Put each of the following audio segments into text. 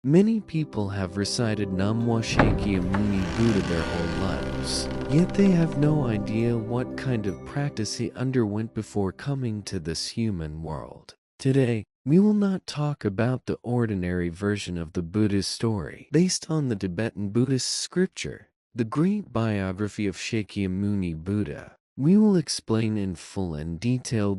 Many people have recited Namwa Shakyamuni Buddha their whole lives, yet they have no idea what kind of practice he underwent before coming to this human world. Today, we will not talk about the ordinary version of the Buddha's story based on the Tibetan Buddhist scripture, the great biography of Shakyamuni Buddha. We will explain in full and detail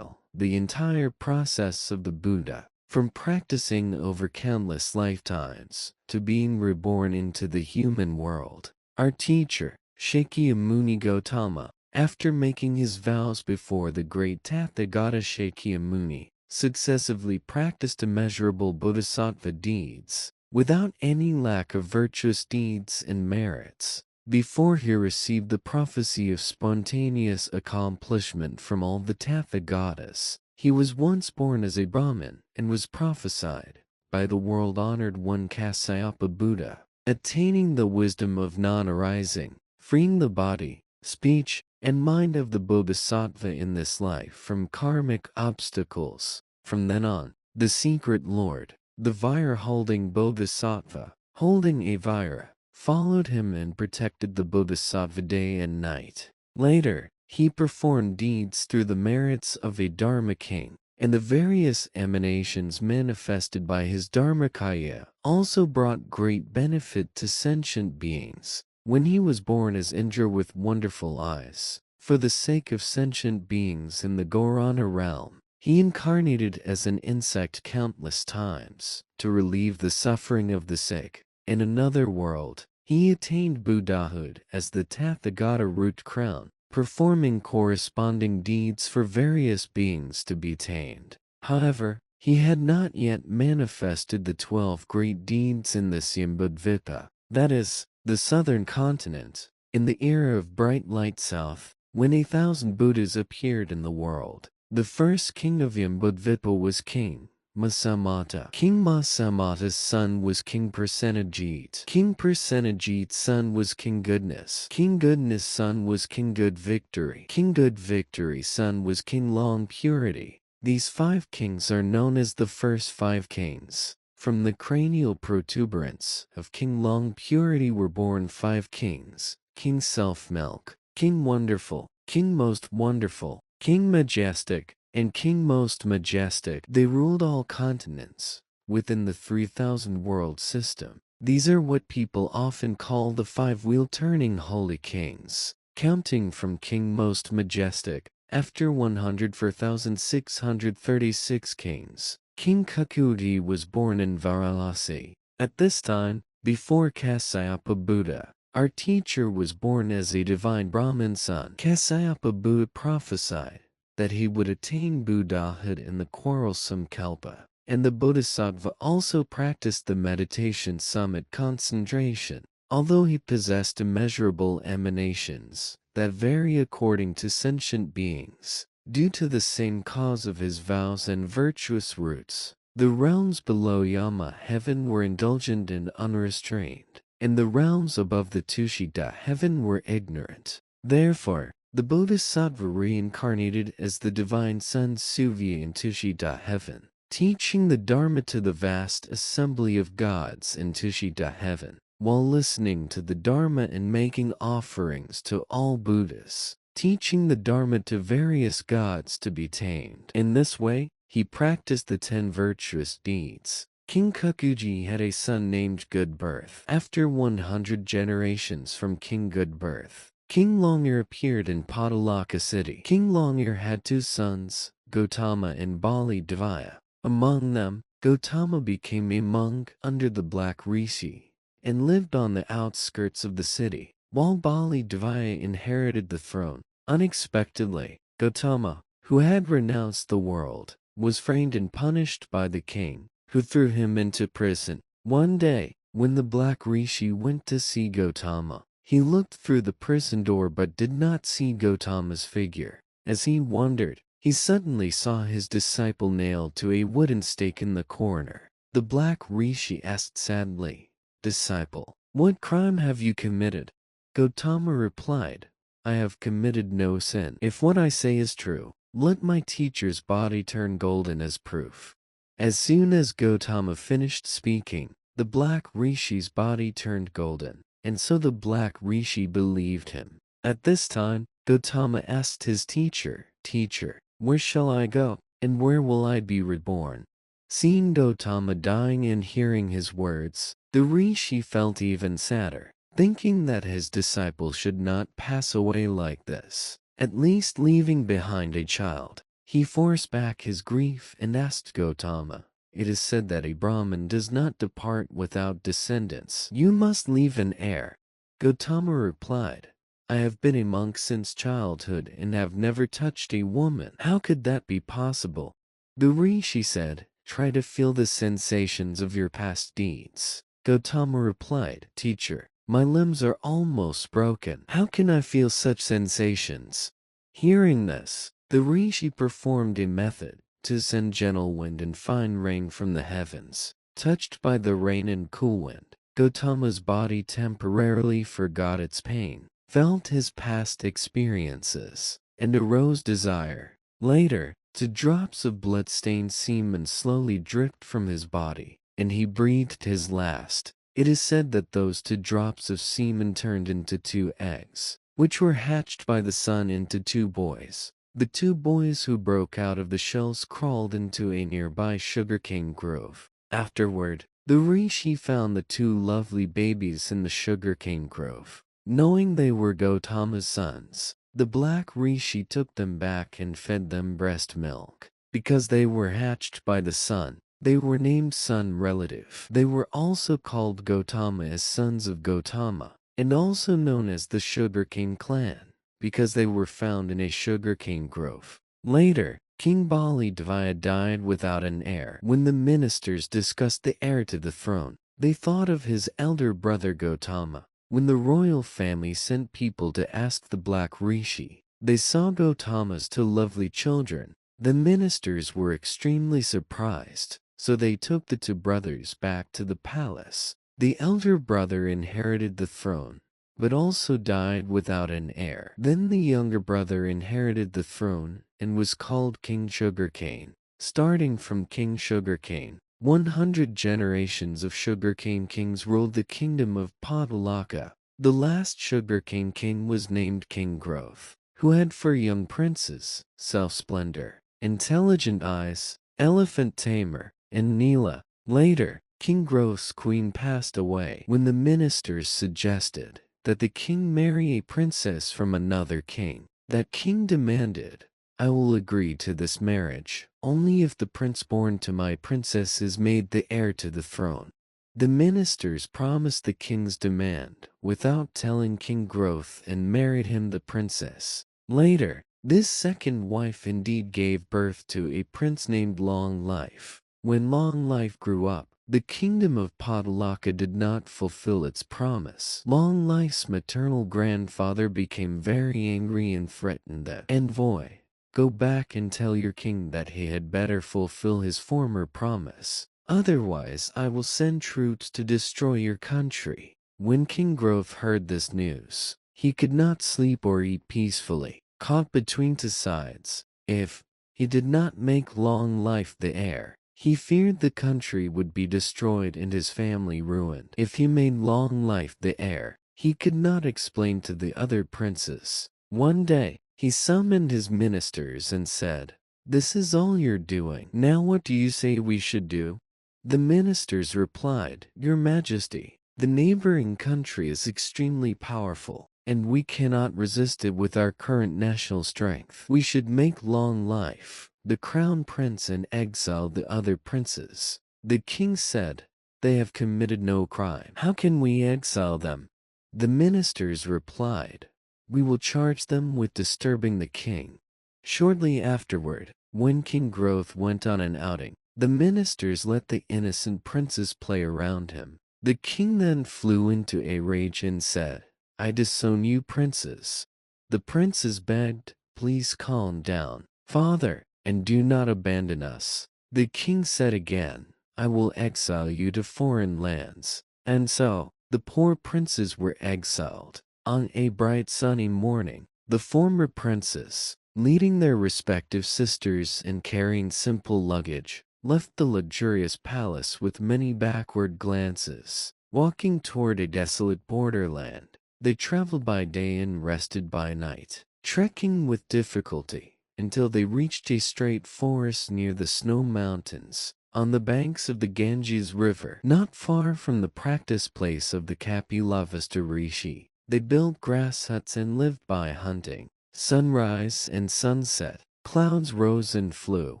the entire process of the Buddha, from practicing over countless lifetimes to being reborn into the human world. Our teacher, Shakyamuni Gautama, after making his vows before the great Tathagata Shakyamuni, successively practiced immeasurable Bodhisattva deeds, without any lack of virtuous deeds and merits, before he received the prophecy of spontaneous accomplishment from all the Tathagatas. He was once born as a Brahmin and was prophesied by the world-honored one Kasyapa Buddha, attaining the wisdom of non-arising, freeing the body, speech, and mind of the Bodhisattva in this life from karmic obstacles. From then on, the secret Lord, the Vajra-holding Bodhisattva, holding a Vajra, followed him and protected the Bodhisattva day and night. Later, he performed deeds through the merits of a Dharma king, and the various emanations manifested by his Dharmakaya also brought great benefit to sentient beings. When he was born as Indra with wonderful eyes, for the sake of sentient beings in the Gaurana realm, he incarnated as an insect countless times to relieve the suffering of the sick. In another world, he attained Buddhahood as the Tathagata root crown, performing corresponding deeds for various beings to be attained. However, he had not yet manifested the 12 great deeds in the Syambudvipa, that is, the southern continent, in the era of bright light south, when 1,000 Buddhas appeared in the world. The first king of Syambudvipa was King Masamata. King Masamata's son was King Prasenajit. King Prasenajit's son was King Goodness. King Goodness' son was King Good Victory. King Good Victory's son was King Long Purity. These 5 kings are known as the first 5 kings. From the cranial protuberance of King Long Purity were born 5 kings: King Self-Milk, King Wonderful, King Most Wonderful, King Majestic, and King Most Majestic. They ruled all continents within the 3,000 world system. These are what people often call the 5-wheel-turning holy kings. Counting from King Most Majestic, after 104,636 kings, King Kakuti was born in Varanasi. At this time, before Kasyapa Buddha, our teacher was born as a divine Brahmin son. Kasyapa Buddha prophesied that he would attain Buddhahood in the quarrelsome Kalpa, and the Bodhisattva also practiced the meditation summit concentration. Although he possessed immeasurable emanations that vary according to sentient beings, due to the same cause of his vows and virtuous roots, the realms below Yama heaven were indulgent and unrestrained, and the realms above the Tushita heaven were ignorant. Therefore, the Bodhisattva reincarnated as the divine son Suvya in Tushita heaven, teaching the Dharma to the vast assembly of gods in Tushita heaven, while listening to the Dharma and making offerings to all Buddhas, teaching the Dharma to various gods to be tamed. In this way, he practiced the 10 virtuous deeds. King Kakuji had a son named Good Birth. After 100 generations from King Good Birth, King Longyear appeared in Padalaka city. King Longyear had 2 sons, Gautama and Bali Devaya. Among them, Gautama became a monk under the Black Rishi, and lived on the outskirts of the city, while Bali Devaya inherited the throne. Unexpectedly, Gautama, who had renounced the world, was framed and punished by the king, who threw him into prison. One day, when the Black Rishi went to see Gautama, he looked through the prison door but did not see Gautama's figure. As he wondered, he suddenly saw his disciple nailed to a wooden stake in the corner. The Black Rishi asked sadly, "Disciple, what crime have you committed?" Gautama replied, "I have committed no sin. If what I say is true, let my teacher's body turn golden as proof." As soon as Gautama finished speaking, the black rishi's body turned golden, and so the black rishi believed him. At this time, Gautama asked his teacher, "Teacher, where shall I go, and where will I be reborn?" Seeing Gautama dying and hearing his words, the rishi felt even sadder, thinking that his disciple should not pass away like this, at least leaving behind a child. He forced back his grief and asked Gautama, "It is said that a Brahmin does not depart without descendants. You must leave an heir." Gautama replied, "I have been a monk since childhood and have never touched a woman. How could that be possible?" The rishi said, "Try to feel the sensations of your past deeds." Gautama replied, "Teacher, my limbs are almost broken. How can I feel such sensations?" Hearing this, the rishi performed a method to send gentle wind and fine rain from the heavens. Touched by the rain and cool wind, Gautama's body temporarily forgot its pain, felt his past experiences, and arose desire. Later, drops of blood-stained semen slowly dripped from his body, and he breathed his last. It is said that those 2 drops of semen turned into 2 eggs, which were hatched by the sun into 2 boys. The 2 boys who broke out of the shells crawled into a nearby sugarcane grove. Afterward, the rishi found the 2 lovely babies in the sugarcane grove. Knowing they were Gautama's sons, the black rishi took them back and fed them breast milk. Because they were hatched by the sun, they were named sun relative. They were also called Gautama as sons of Gautama, and also known as the sugarcane clan, because they were found in a sugarcane grove. Later, King Bodhisattva died without an heir. When the ministers discussed the heir to the throne, they thought of his elder brother Gautama. When the royal family sent people to ask the black rishi, they saw Gautama's 2 lovely children. The ministers were extremely surprised, so they took the 2 brothers back to the palace. The elder brother inherited the throne, but also died without an heir. Then the younger brother inherited the throne and was called King Sugarcane. Starting from King Sugarcane, 100 generations of sugarcane kings ruled the kingdom of Padalaka. The last sugarcane king was named King Growth, who had for young princes Self-Splendor, Intelligent Eyes, Elephant Tamer, and Neela. Later, King Growth's queen passed away when the ministers suggested that the king marry a princess from another king. That king demanded, "I will agree to this marriage only if the prince born to my princess is made the heir to the throne." The ministers promised the king's demand without telling King Growth and married him the princess. Later, this second wife indeed gave birth to a prince named Long Life. When Long Life grew up, the kingdom of Padalaka did not fulfill its promise. Long Life's maternal grandfather became very angry and threatened that, "Envoy, go back and tell your king that he had better fulfill his former promise. Otherwise, I will send troops to destroy your country." When King Growth heard this news, he could not sleep or eat peacefully, caught between 2 sides. If he did not make Long Life the heir, he feared the country would be destroyed and his family ruined. If he made Long Life the heir, he could not explain to the other princes. One day, he summoned his ministers and said, "This is all you're doing. Now what do you say we should do?" The ministers replied, "Your Majesty, the neighboring country is extremely powerful, and we cannot resist it with our current national strength. We should make Long Life the crown prince and exile the other princes." The king said, "They have committed no crime. How can we exile them?" The ministers replied, "We will charge them with disturbing the king." Shortly afterward, when King Growth went on an outing, the ministers let the innocent princes play around him. The king then flew into a rage and said, "I disown you princes." The princes begged, "Please calm down, father, and do not abandon us." The king said again, "I will exile you to foreign lands." And so, the poor princes were exiled. On a bright sunny morning, the former princes, leading their respective sisters and carrying simple luggage, left the luxurious palace with many backward glances. Walking toward a desolate borderland, they traveled by day and rested by night, trekking with difficulty until they reached a straight forest near the snow mountains, on the banks of the Ganges River, not far from the practice place of the Kapilavastu Rishi. They built grass huts and lived by hunting. Sunrise and sunset, clouds rose and flew.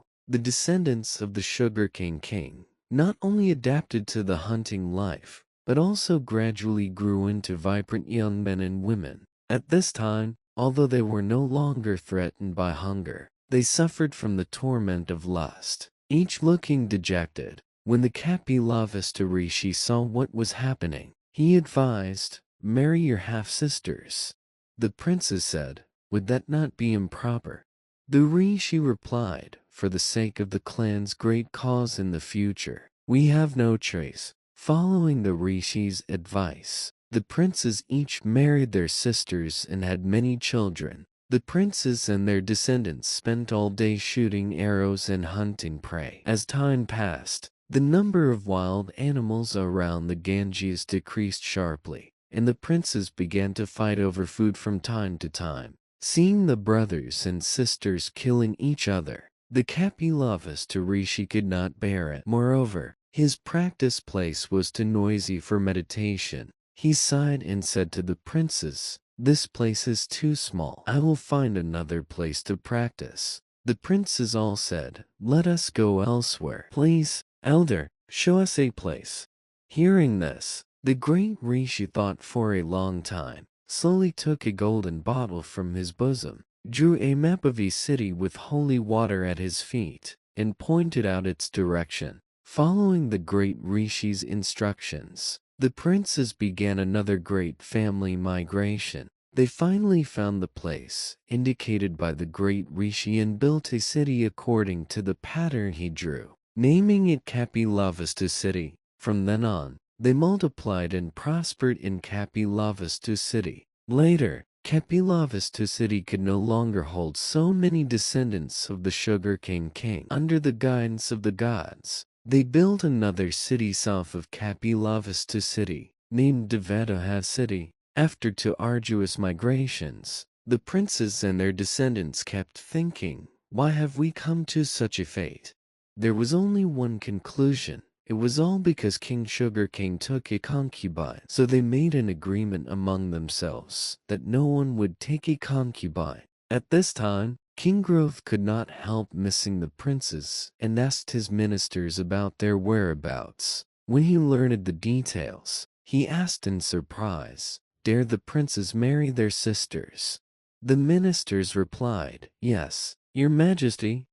The descendants of the sugarcane king not only adapted to the hunting life, but also gradually grew into vibrant young men and women. At this time, although they were no longer threatened by hunger, they suffered from the torment of lust, each looking dejected. When the Kapilavastu Rishi saw what was happening, he advised, "Marry your half-sisters." The princess said, "Would that not be improper?" The Rishi replied, "For the sake of the clan's great cause in the future, we have no choice." Following the Rishi's advice, the princes each married their sisters and had many children. The princes and their descendants spent all day shooting arrows and hunting prey. As time passed, the number of wild animals around the Ganges decreased sharply, and the princes began to fight over food from time to time. Seeing the brothers and sisters killing each other, the Kapilavastu Rishi could not bear it. Moreover, his practice place was too noisy for meditation. He sighed and said to the princes, "This place is too small. I will find another place to practice." The princes all said, "Let us go elsewhere. Please, elder, show us a place." Hearing this, the great Rishi thought for a long time, slowly took a golden bottle from his bosom, drew a map of a city with holy water at his feet, and pointed out its direction. Following the great Rishi's instructions, the princes began another great family migration. They finally found the place indicated by the great Rishi and built a city according to the pattern he drew, naming it Kapilavastu City. From then on, they multiplied and prospered in Kapilavastu City. Later, Kapilavastu City could no longer hold so many descendants of the sugarcane king. Under the guidance of the gods, they built another city south of Kapilavastu City, named Devadaha City. After two arduous migrations, the princes and their descendants kept thinking, "Why have we come to such a fate?" There was only one conclusion. It was all because King Sugarcane took a concubine. So they made an agreement among themselves that no one would take a concubine. At this time, King Growth could not help missing the princes and asked his ministers about their whereabouts. When he learned the details, he asked in surprise, "Dare the princes marry their sisters?" The ministers replied, "Yes, your majesty."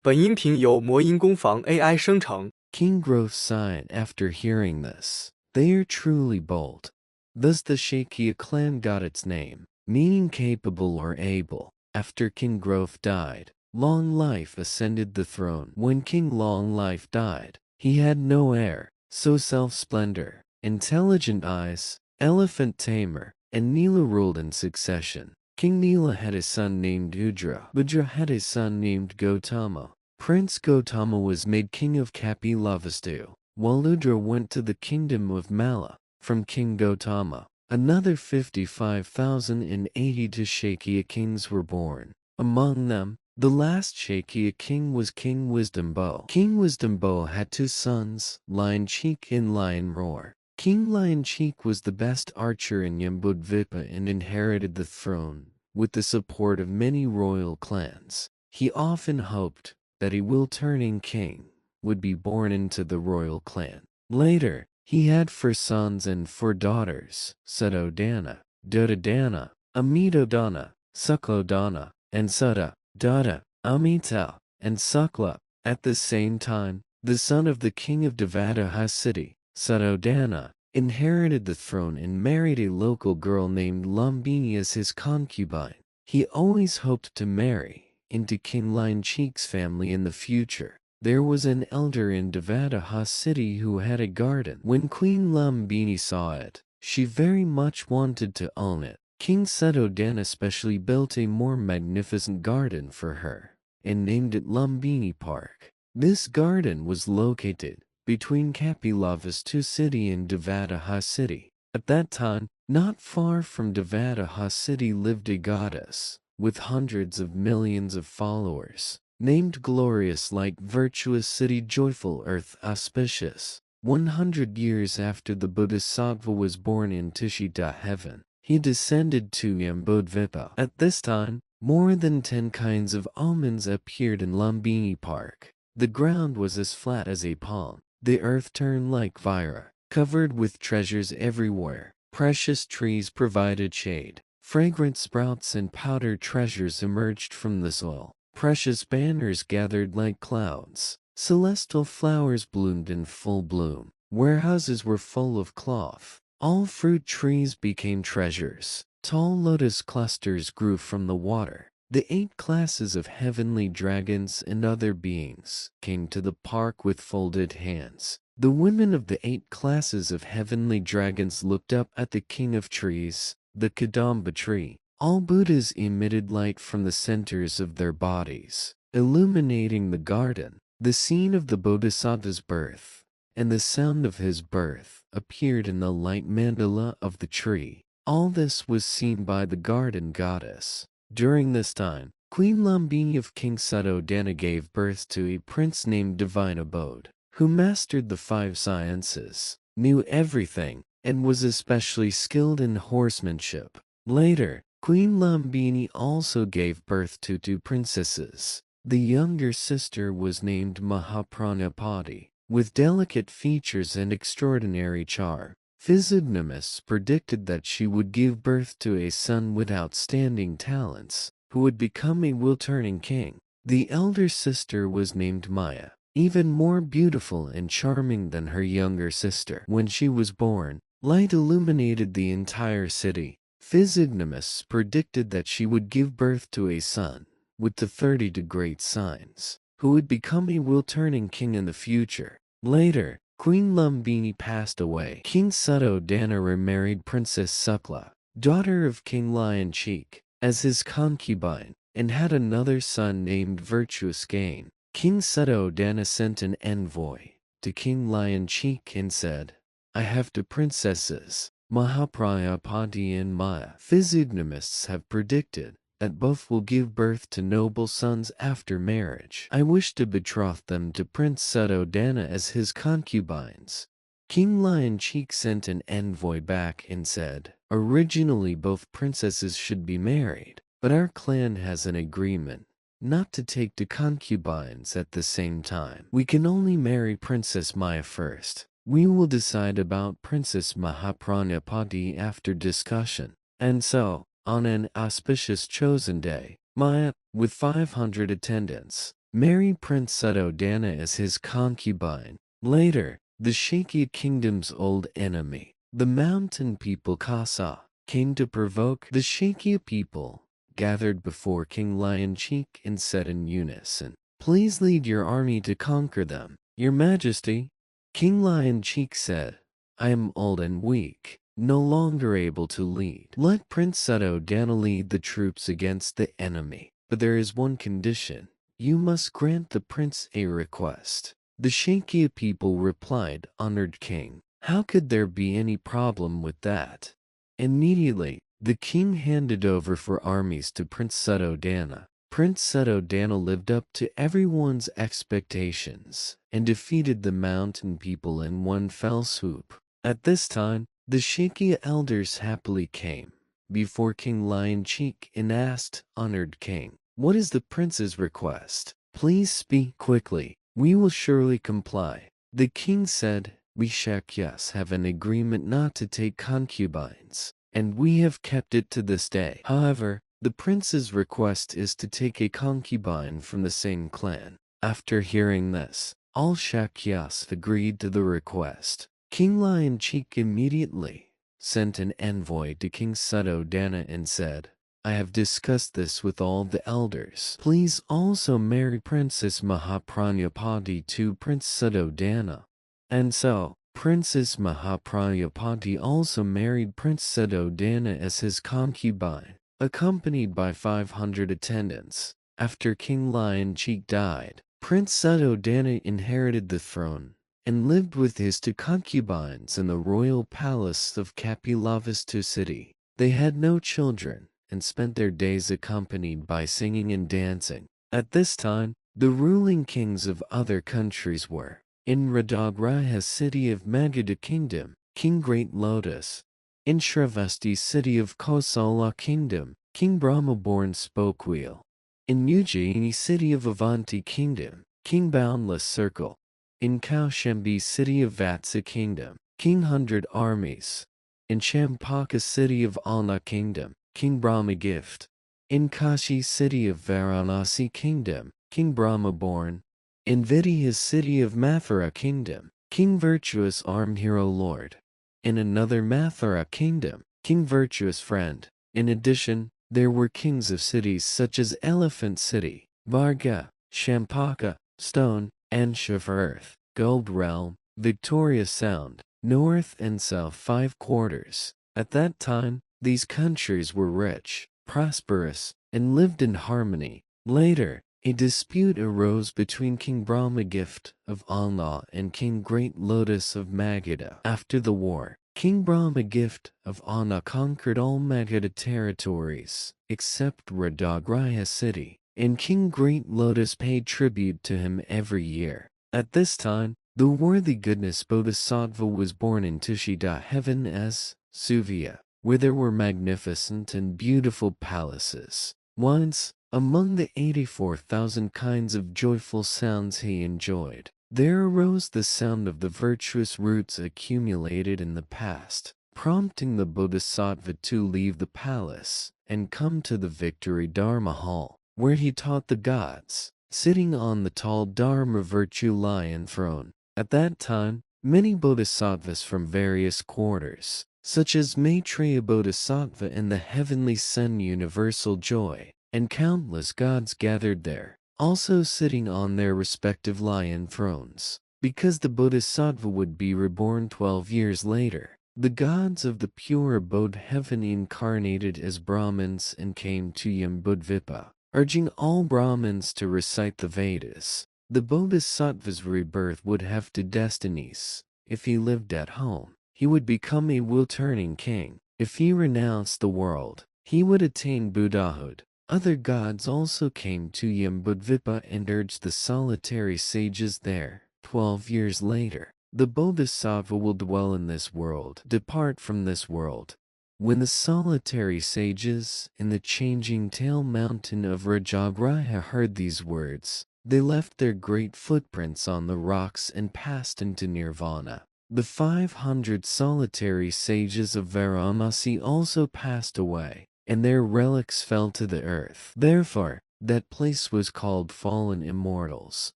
本音频由魔音工坊 AI 生成。 King Growth sighed after hearing this. They are truly bold. Thus the Shakya clan got its name, meaning capable or able. After King Growth died, Long Life ascended the throne. When King Long Life died, he had no heir, so self-splendor, intelligent eyes, elephant tamer, and Nila ruled in succession. King Nila had a son named Udra. Budra had a son named Gautama. Prince Gautama was made king of Kapilavastu, while Udra went to the kingdom of Mala. From King Gautama, another 55,082 Shakya kings were born. Among them, the last Shakya king was King Wisdom Bow. King Wisdom Bow had two sons, Lion Cheek and Lion Roar. King Lion Cheek was the best archer in Yambudvipa and inherited the throne with the support of many royal clans. He often hoped that a will-turning king would be born into the royal clan. Later, he had 4 sons and 4 daughters, Suddhodana, Dodadana, Amidodana, Suklodana, and Sutta, Dada, Amita, and Sukla. At the same time, the son of the king of Devadaha city, Suddhodana, inherited the throne and married a local girl named Lumbini as his concubine. He always hoped to marry into King Lion Cheek's family in the future. There was an elder in Devadaha city who had a garden. When Queen Lumbini saw it, she very much wanted to own it. King Suddhodana especially built a more magnificent garden for her and named it Lumbini Park. This garden was located between Kapilavastu city and Devadaha city. At that time, not far from Devadaha city lived a goddess with hundreds of millions of followers, named Glorious Light Virtuous City Joyful Earth Auspicious. 100 years after the Bodhisattva was born in Tushita heaven, he descended to Bodhisattva. At this time, more than 10 kinds of almonds appeared in Lumbini Park. The ground was as flat as a palm. The earth turned like Vira, covered with treasures everywhere. Precious trees provided shade. Fragrant sprouts and powdered treasures emerged from the soil. Precious banners gathered like clouds. Celestial flowers bloomed in full bloom. Warehouses were full of cloth. All fruit trees became treasures. Tall lotus clusters grew from the water. The 8 classes of heavenly dragons and other beings came to the park with folded hands. The women of the 8 classes of heavenly dragons looked up at the king of trees, the Kadamba tree. All Buddhas emitted light from the centers of their bodies, illuminating the garden. The scene of the Bodhisattva's birth and the sound of his birth appeared in the light mandala of the tree. All this was seen by the garden goddess. During this time, Queen Lumbini of King Suddhodana gave birth to a prince named Divine Abode, who mastered the 5 sciences, knew everything, and was especially skilled in horsemanship. Later, Queen Lumbini also gave birth to 2 princesses. The younger sister was named Mahapranapati, with delicate features and extraordinary charm. Physiognomists predicted that she would give birth to a son with outstanding talents, who would become a wheel-turning king. The elder sister was named Maya, even more beautiful and charming than her younger sister. When she was born, light illuminated the entire city. Physiognomists predicted that she would give birth to a son with the 30 great signs, who would become a wheel-turning king in the future. Later, Queen Lumbini passed away. King Suddhodana remarried Princess Sukla, daughter of King Lion Cheek, as his concubine, and had another son named Virtuous Gain. King Suddhodana sent an envoy to King Lion Cheek and said, "I have 2 princesses, Mahaprayapati and Maya." Physiognomists have predicted that both will give birth to noble sons after marriage. I wish to betroth them to Prince Suddhodana as his concubines. King Lion Cheek sent an envoy back and said, "Originally both princesses should be married, but our clan has an agreement not to take 2 concubines at the same time. We can only marry Princess Maya first. We will decide about Princess Mahapranapati after discussion." And so, on an auspicious chosen day, Maya, with 500 attendants, married Prince Suddhodana as his concubine. Later, the Shakya kingdom's old enemy, the mountain people Kasa, came to provoke the Shakya people, gathered before King Lion Cheek and said in unison, "Please lead your army to conquer them, Your Majesty." King Lion Cheek said, "I am old and weak, no longer able to lead. Let Prince Suddhodana lead the troops against the enemy. But there is one condition. You must grant the prince a request." The Shakya people replied, "Honored king, how could there be any problem with that?" Immediately, the king handed over for armies to Prince Suddhodana. Prince Suddhodana lived up to everyone's expectations and defeated the mountain people in one fell swoop. At this time, the Shakya elders happily came before King Lion Cheek and asked, "Honored king, what is the prince's request? Please speak quickly. We will surely comply." The king said, "We Shakyas have an agreement not to take concubines, and we have kept it to this day. However, the prince's request is to take a concubine from the same clan." After hearing this, all Shakyas agreed to the request. King Lion Cheek immediately sent an envoy to King Suddhodana and said, "I have discussed this with all the elders. Please also marry Princess Mahapranapati to Prince Suddhodana." And so, Princess Mahapranapati also married Prince Suddhodana as his concubine, accompanied by 500 attendants. After King Lion Cheek died, Prince Suddhodana inherited the throne and lived with his two concubines in the royal palace of Kapilavastu city. They had no children and spent their days accompanied by singing and dancing. At this time, the ruling kings of other countries were in Radagraha city of Magadha kingdom, King Great Lotus; in Shravasti city of Kosala kingdom, King Brahma-born Spokewheel; in Ujjaini city of Avanti kingdom, King Boundless Circle; in Kaushambi city of Vatsa kingdom, King Hundred Armies; in Champaka city of Alna kingdom, King Brahma Gift; in Kashi city of Varanasi kingdom, King Brahma-born; in Vidya city of Mathura kingdom, King Virtuous Armed Hero Lord; in another Mathura kingdom, King Virtuous Friend. In addition, there were kings of cities such as Elephant City, Varga, Champaka, Stone, Ansha for Earth, Gold Realm, Victoria Sound, North and South 5 quarters. At that time, these countries were rich, prosperous, and lived in harmony. Later, a dispute arose between King Brahma Gift of Alna and King Great Lotus of Magadha. After the war, King Brahma Gift of Alna conquered all Magadha territories, except Radagraha city, and King Great Lotus paid tribute to him every year. At this time, the worthy goodness Bodhisattva was born in Tushita heaven as Suvya, where there were magnificent and beautiful palaces. Once, among the 84,000 kinds of joyful sounds he enjoyed, there arose the sound of the virtuous roots accumulated in the past, prompting the Bodhisattva to leave the palace and come to the Victory Dharma Hall, where he taught the gods, sitting on the tall Dharma virtue lion throne. At that time, many bodhisattvas from various quarters, such as Maitreya Bodhisattva and the Heavenly Sun Universal Joy, and countless gods gathered there, also sitting on their respective lion thrones. Because the Bodhisattva would be reborn 12 years later, the gods of the pure abode heaven incarnated as Brahmins and came to Jambudvipa, urging all Brahmins to recite the Vedas. The Bodhisattva's rebirth would have two destinies. If he lived at home, he would become a will-turning king. If he renounced the world, he would attain Buddhahood. Other gods also came to Jambudvipa and urged the solitary sages there. 12 years later, the Bodhisattva will dwell in this world, depart from this world. When the solitary sages in the changing tail mountain of Rajagraha heard these words, they left their great footprints on the rocks and passed into nirvana. The 500 solitary sages of Varanasi also passed away, and their relics fell to the earth. Therefore, that place was called Fallen Immortals,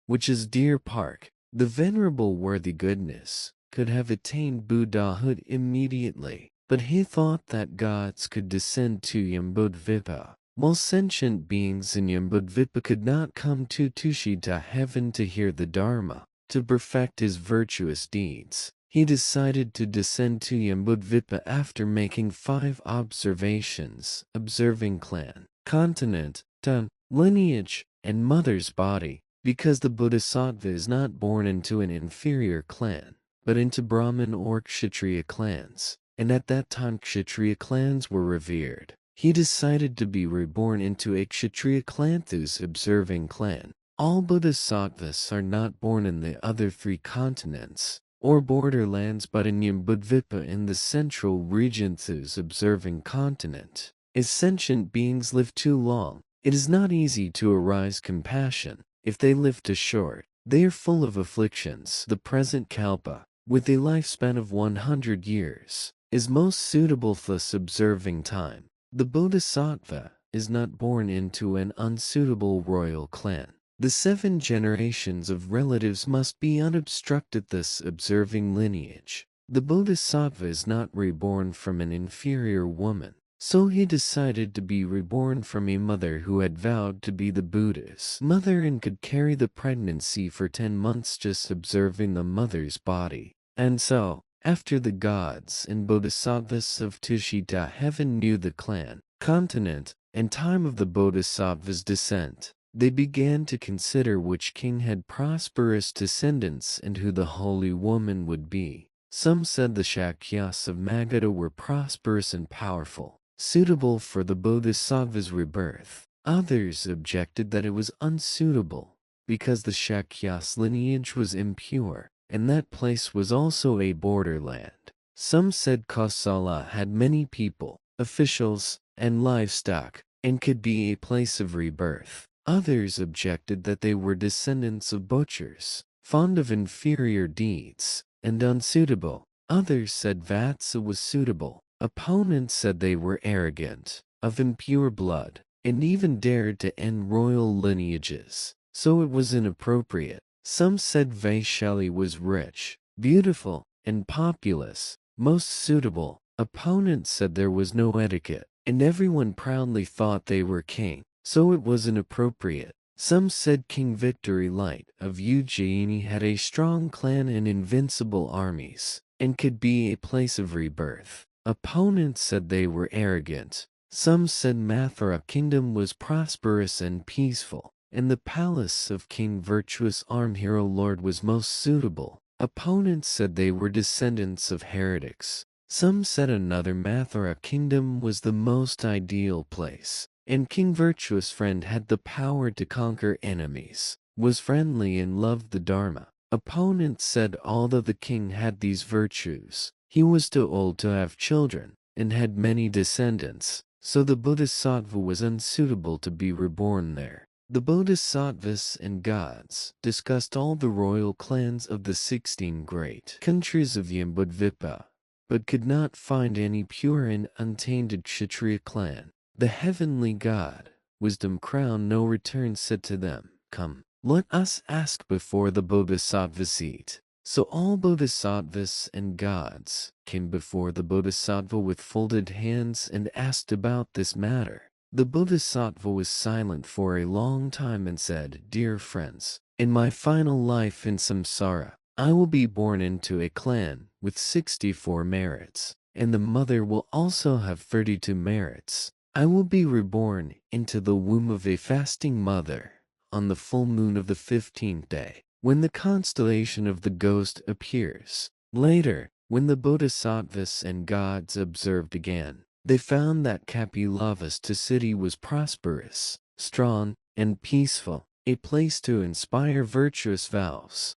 which is Deer Park. The venerable worthy goodness could have attained Buddhahood immediately, but he thought that gods could descend to Jambudvipa, while sentient beings in Jambudvipa could not come to Tushita heaven to hear the Dharma. To perfect his virtuous deeds, he decided to descend to Jambudvipa after making 5 observations, observing clan, continent, tongue, lineage, and mother's body, because the Bodhisattva is not born into an inferior clan, but into Brahmin or Kshatriya clans, and at that time Kshatriya clans were revered. He decided to be reborn into a Kshatriya clan thus observing clan. All Bodhisattvas are not born in the other 3 continents or borderlands but in Jambudvipa in the central region thus observing continent. As sentient beings live too long, it is not easy to arouse compassion. If they live too short, they are full of afflictions. The present Kalpa, with a lifespan of 100 years, is most suitable thus observing time. The Bodhisattva is not born into an unsuitable royal clan. The 7 generations of relatives must be unobstructed thus observing lineage. The Bodhisattva is not reborn from an inferior woman, so he decided to be reborn from a mother who had vowed to be the Buddha's mother and could carry the pregnancy for 10 months just observing the mother's body. And so, after the gods and Bodhisattvas of Tushita heaven knew the clan, continent, and time of the Bodhisattva's descent, They began to consider which king had prosperous descendants and who the holy woman would be. Some said the Shakyas of Magadha were prosperous and powerful, suitable for the Bodhisattva's rebirth. Others objected that it was unsuitable, because the Shakyas lineage was impure, and that place was also a borderland. Some said Kosala had many people, officials, and livestock, and could be a place of rebirth. Others objected that they were descendants of butchers, fond of inferior deeds, and unsuitable. Others said Vatsa was suitable. Opponents said they were arrogant, of impure blood, and even dared to end royal lineages, so it was inappropriate. Some said Vaishali was rich, beautiful, and populous, most suitable. Opponents said there was no etiquette, and everyone proudly thought they were king, so it was inappropriate. Some said King Victory Light of Ujjaini had a strong clan and invincible armies, and could be a place of rebirth. Opponents said they were arrogant. Some said Mathura kingdom was prosperous and peaceful, and the palace of King Virtuous Arm Hero Lord was most suitable. Opponents said they were descendants of heretics. Some said another Mathura kingdom was the most ideal place, and King Virtuous Friend had the power to conquer enemies, was friendly and loved the Dharma. Opponents said although the king had these virtues, he was too old to have children, and had many descendants, so the Bodhisattva was unsuitable to be reborn there. The Bodhisattvas and gods discussed all the royal clans of the 16 great countries of Yambudvipa, but could not find any pure and untainted Kshatriya clan. The heavenly god, Wisdom Crown No Return, said to them, "Come, let us ask before the Bodhisattva seat." So all Bodhisattvas and gods came before the Bodhisattva with folded hands and asked about this matter. The Bodhisattva was silent for a long time and said, "Dear friends, in my final life in samsara, I will be born into a clan with 64 merits, and the mother will also have 32 merits. I will be reborn into the womb of a fasting mother on the full moon of the 15th day, when the constellation of the ghost appears." Later, when the Bodhisattvas and gods observed again, they found that Kapilavastu city was prosperous, strong, and peaceful, a place to inspire virtuous vows.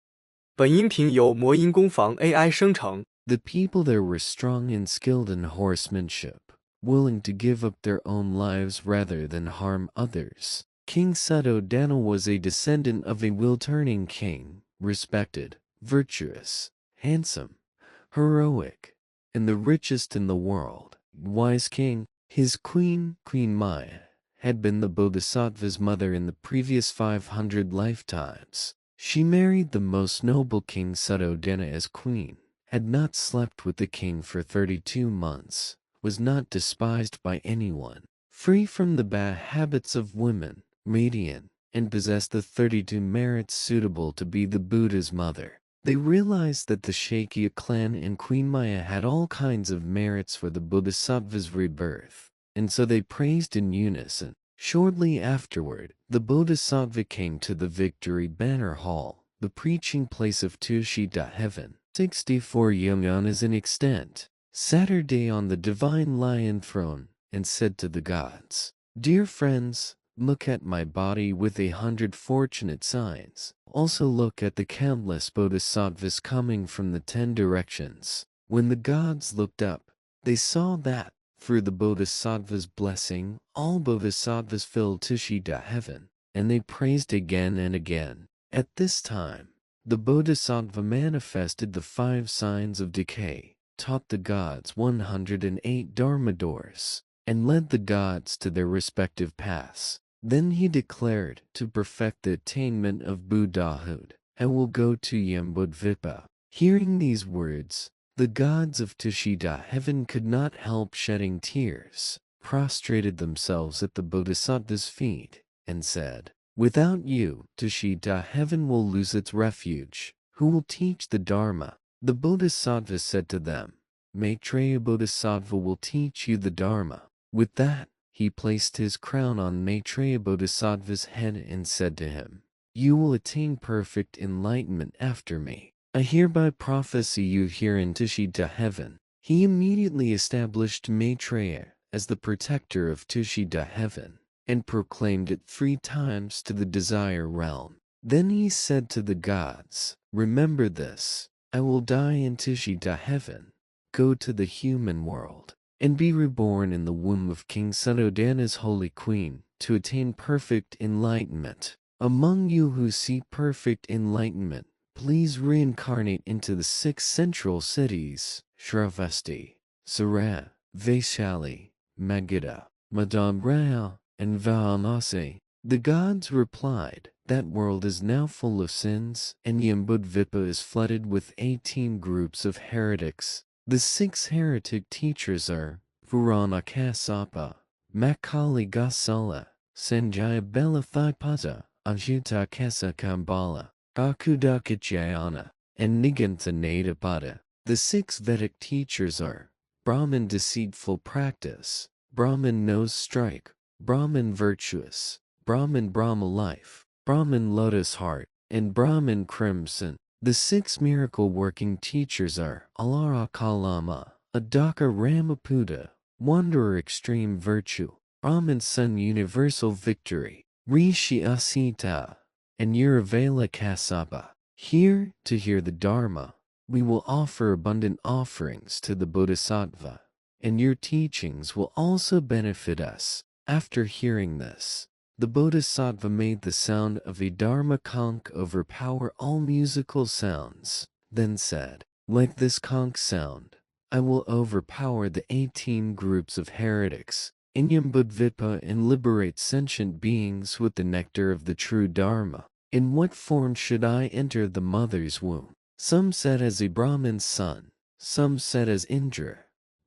本音频由魔音工坊 AI 生成。 The people there were strong and skilled in horsemanship, willing to give up their own lives rather than harm others. King Suddhodana was a descendant of a will-turning king, respected, virtuous, handsome, heroic, and the richest in the world. Wise king, his queen, Queen Maya, had been the Bodhisattva's mother in the previous 500 lifetimes. She married the most noble King Suddhodana as queen, had not slept with the king for 32 months, was not despised by anyone, free from the bad habits of women, radiant, and possessed the 32 merits suitable to be the Buddha's mother. They realized that the Shakya clan and Queen Maya had all kinds of merits for the Bodhisattva's rebirth, and so they praised in unison. Shortly afterward, the Bodhisattva came to the Victory Banner Hall, the preaching place of Tushita heaven, 64 yomanas in extent, Saturday on the divine lion throne, and said to the gods, "Dear friends, look at my body with 100 fortunate signs. Also look at the countless bodhisattvas coming from the 10 directions." When the gods looked up, they saw that, through the bodhisattva's blessing, all bodhisattvas filled Tushita heaven, and they praised again and again. At this time, the bodhisattva manifested the 5 signs of decay, taught the gods 108 dharma doors, and led the gods to their respective paths. Then he declared to perfect the attainment of Buddhahood, and will go to Yambudvipa. Hearing these words, the gods of Tushita heaven could not help shedding tears, prostrated themselves at the Bodhisattva's feet, and said, "Without you, Tushita heaven will lose its refuge. Who will teach the Dharma?" The Bodhisattva said to them, "Maitreya Bodhisattva will teach you the Dharma." With that, he placed his crown on Maitreya Bodhisattva's head and said to him, "You will attain perfect enlightenment after me. I hereby prophesy you here in Tushita heaven." He immediately established Maitreya as the protector of Tushita heaven and proclaimed it 3 times to the desire realm. Then he said to the gods, "Remember this, I will die in Tushita heaven, go to the human world, and be reborn in the womb of King Suddhodana's holy queen to attain perfect enlightenment. Among you who seek perfect enlightenment, please reincarnate into the 6 central cities, Shravasti, Sara, Vaishali, Magadha, Madamraya, and Varanasi." The gods replied, "That world is now full of sins, and Yambudvipa is flooded with 18 groups of heretics. The 6 heretic teachers are Purana Kasyapa, Makali Gasala, Sanjaya Belathipata, Ajuta Kesa Kambala, Kakudakachayana, and Nigantha Nadapada. The 6 Vedic teachers are Brahman deceitful practice, Brahman nose strike, Brahman virtuous, Brahman Brahma life, Brahman lotus heart, and Brahman crimson. The 6 miracle-working teachers are Alara Kalama, Adaka Ramaputa, Wanderer extreme virtue, Brahman sun universal victory, Rishi Asita, and Uravala Kasyapa. Here, to hear the Dharma, we will offer abundant offerings to the Bodhisattva, and your teachings will also benefit us." After hearing this, the Bodhisattva made the sound of a Dharma conch overpower all musical sounds, then said, "Like this conch sound, I will overpower the 18 groups of heretics, Inyambudvipa, and liberate sentient beings with the nectar of the true Dharma. In what form should I enter the mother's womb?" Some said as a Brahman's son, some said as Indra,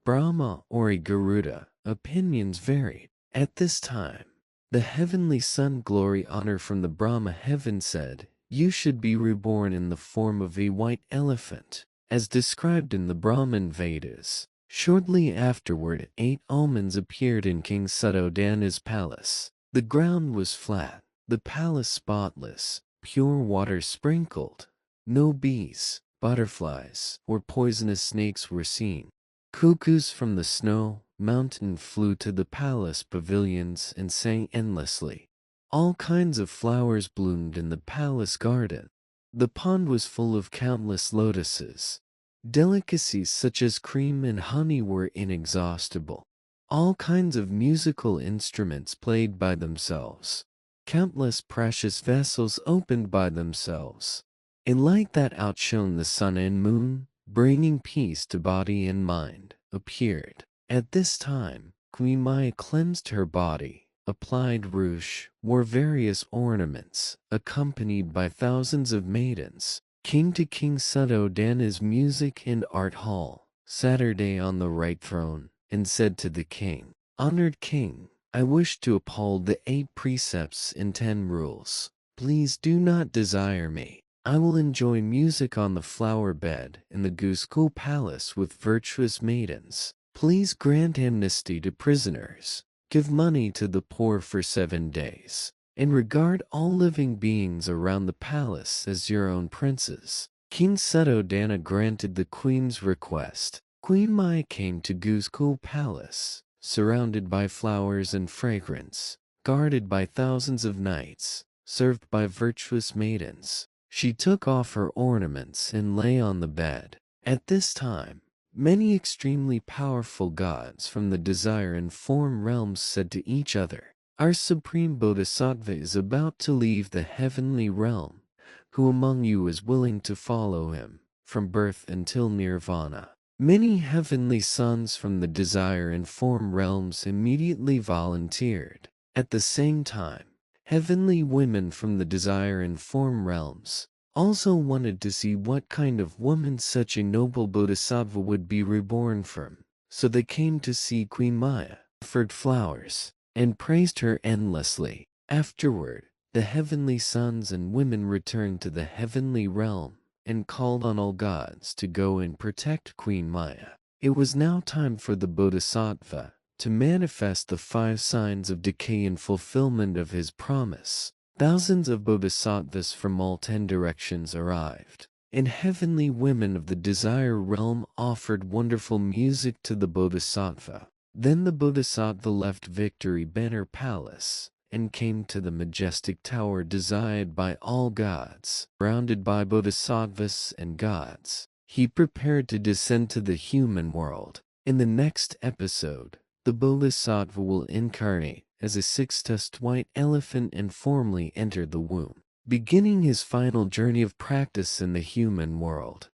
Brahma, or a Garuda. Opinions varied. At this time, the heavenly son Glory Honor from the Brahma heaven said, "You should be reborn in the form of a white elephant, as described in the Brahman Vedas." Shortly afterward, 8 omens appeared in King Suddhodana's palace. The ground was flat, the palace spotless, pure water sprinkled. No bees, butterflies, or poisonous snakes were seen. Cuckoos from the snow mountain flew to the palace pavilions and sang endlessly. All kinds of flowers bloomed in the palace garden. The pond was full of countless lotuses. Delicacies such as cream and honey were inexhaustible. All kinds of musical instruments played by themselves. Countless precious vessels opened by themselves. A light that outshone the sun and moon, bringing peace to body and mind, appeared. At this time, Queen Maya cleansed her body, applied rouge, wore various ornaments, accompanied by thousands of maidens, came to King Suddhodana's music and art hall, Saturday on the right throne, and said to the king, "Honored king, I wish to uphold the 8 precepts and 10 rules. Please do not desire me. I will enjoy music on the flower bed in the Goosecool Palace with virtuous maidens. Please grant amnesty to prisoners, give money to the poor for 7 days, and regard all living beings around the palace as your own princes." King Suddhodana granted the queen's request. Queen Maya came to Goosecool Palace, surrounded by flowers and fragrance, guarded by thousands of knights, served by virtuous maidens. She took off her ornaments and lay on the bed. At this time, many extremely powerful gods from the desire and form realms said to each other, "Our supreme Bodhisattva is about to leave the heavenly realm. Who among you is willing to follow him, from birth until nirvana?" Many heavenly sons from the desire and form realms immediately volunteered. At the same time, heavenly women from the desire and form realms also wanted to see what kind of woman such a noble bodhisattva would be reborn from, so they came to see Queen Maya, offered flowers, and praised her endlessly. Afterward, the heavenly sons and women returned to the heavenly realm and called on all gods to go and protect Queen Maya. It was now time for the bodhisattva to manifest the 5 signs of decay and fulfillment of his promise. Thousands of bodhisattvas from all 10 directions arrived, and heavenly women of the desire realm offered wonderful music to the bodhisattva. Then the bodhisattva left Victory Banner Palace and came to the majestic tower desired by all gods. Surrounded by bodhisattvas and gods, he prepared to descend to the human world. In the next episode, the bodhisattva will incarnate as a 6-tusked white elephant and formally enter the womb, beginning his final journey of practice in the human world.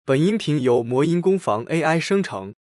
本音频由魔音工坊 AI 生成。